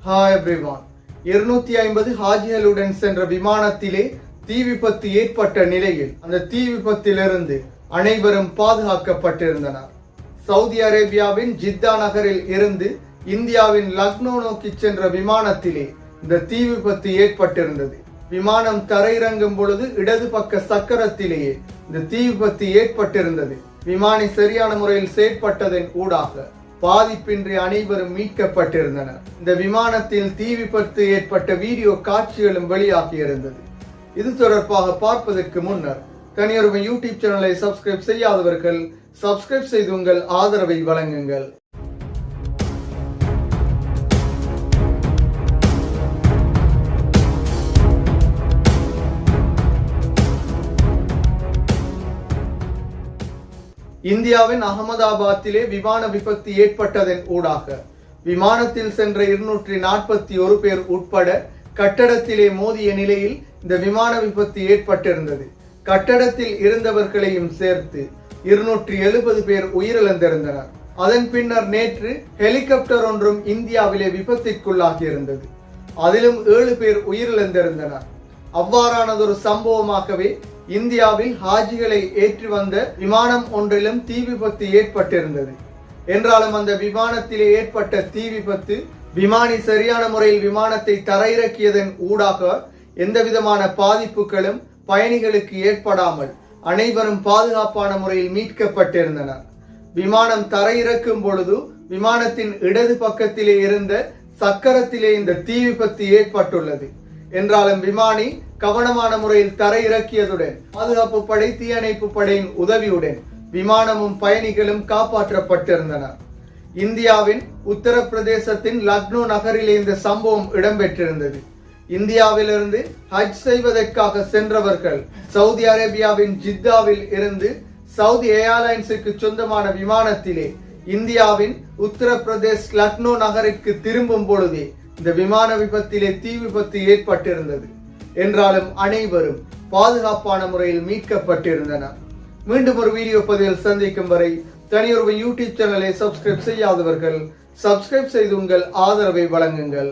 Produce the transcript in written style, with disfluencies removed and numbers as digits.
Hi everyone. 250 ஹாஜிகளுடன் சென்ற விமானத்திலே தீ விபத்து ஏற்பட்ட நிலையில் அந்த தீ விபத்திலிருந்து அனைவரும் பாதுகாக்கப்பட்டிருந்தனர். சவுதி அரேபியாவின் ஜித்தா நகரில் இருந்து இந்தியாவின் லக்னோ நோக்கி சென்ற விமானத்திலே இந்த தீ விபத்து ஏற்பட்டிருந்தது. விமானம் தரையிறங்கும் பொழுது இடது பக்க சக்கரத்திலேயே இந்த தீ விபத்து ஏற்பட்டிருந்தது. விமானி சரியான முறையில் செயற்பட்டதன் ஊடாக பாதிப்பின்றி அனைவரும் மீட்கப்பட்டிருந்தனர். இந்த விமானத்தில் தீ விபத்து ஏற்பட்ட வீடியோ காட்சிகளும் வெளியாகியிருந்தது. இது தொடர்பாக பார்ப்பதற்கு முன்னர் தனியொரு யூடியூப் சேனலை சப்ஸ்கிரைப் செய்யாதவர்கள் சப்ஸ்கிரைப் செய்து உங்கள் ஆதரவை வழங்குங்கள். இந்தியாவின் அகமதாபாத்திலே விமான விபத்து ஏற்பட்டதன் ஊடாக விமானத்தில் சென்ற 241 பேர் உட்பட கட்டடத்திலே மோதிய நிலையில் இந்த விமான விபத்து ஏற்பட்டிருந்தது. கட்டடத்தில் இருந்தவர்களையும் சேர்த்து 270 பேர் உயிரிழந்திருந்தனர். அதன் பின்னர் நேற்று ஹெலிகாப்டர் ஒன்றும் இந்தியாவிலே விபத்திற்குள்ளாகியிருந்தது. அதிலும் 7 பேர் உயிரிழந்திருந்தனர். அவ்வாறானதொரு சம்பவமாகவே இந்தியாவில் ஹாஜிகளை ஏற்றி வந்த விமானம் ஒன்றிலும் தீ விபத்து ஏற்பட்டிருந்தது. என்றாலும் அந்த விமானத்திலே ஏற்பட்ட தீ விபத்து விமானி சரியான முறையில் விமானத்தை தரையிறக்கியதன் ஊடாக எந்த விதமான பாதிப்புகளும் பயணிகளுக்கு ஏற்படாமல் அனைவரும் பாதுகாப்பான முறையில் மீட்கப்பட்டிருந்தனர். விமானம் தரையிறக்கும் பொழுது விமானத்தின் இடது பக்கத்திலே இருந்த சக்கரத்திலே இந்த தீ விபத்து ஏற்பட்டுள்ளது. என்றாலும் விமானி கவனமான முறையில் தரையிறக்கியதுடன் பாதுகாப்பு படை தீயணைப்பு படையின் உதவியுடன் விமானமும் பயணிகளும் காப்பாற்றப்பட்டிருந்தனர். இந்தியாவின் உத்தரப்பிரதேசத்தின் லக்னோ நகரிலே இந்த சம்பவம் இடம்பெற்றிருந்தது. இந்தியாவிலிருந்து ஹஜ் செய்வதற்காக சென்றவர்கள் சவுதி அரேபியாவின் ஜித்தாவில் இருந்து சவுதி ஏர்லைன்ஸுக்கு சொந்தமான விமானத்திலே இந்தியாவின் உத்தரப்பிரதேஷ் லக்னோ நகருக்கு திரும்பும் பொழுதே இந்த விமான விபத்திலே தீ விபத்து ஏற்பட்டிருந்தது. என்றாலும் அனைவரும் பாதுகாப்பான முறையில் மீட்கப்பட்டிருந்தனர். மீண்டும் ஒரு வீடியோ பதிவில் சந்திக்கும் வரை தனியொரு யூடியூப் சேனலை சப்ஸ்கிரைப் செய்யாதவர்கள் சப்ஸ்கிரைப் செய்து உங்கள் ஆதரவை வழங்குங்கள்.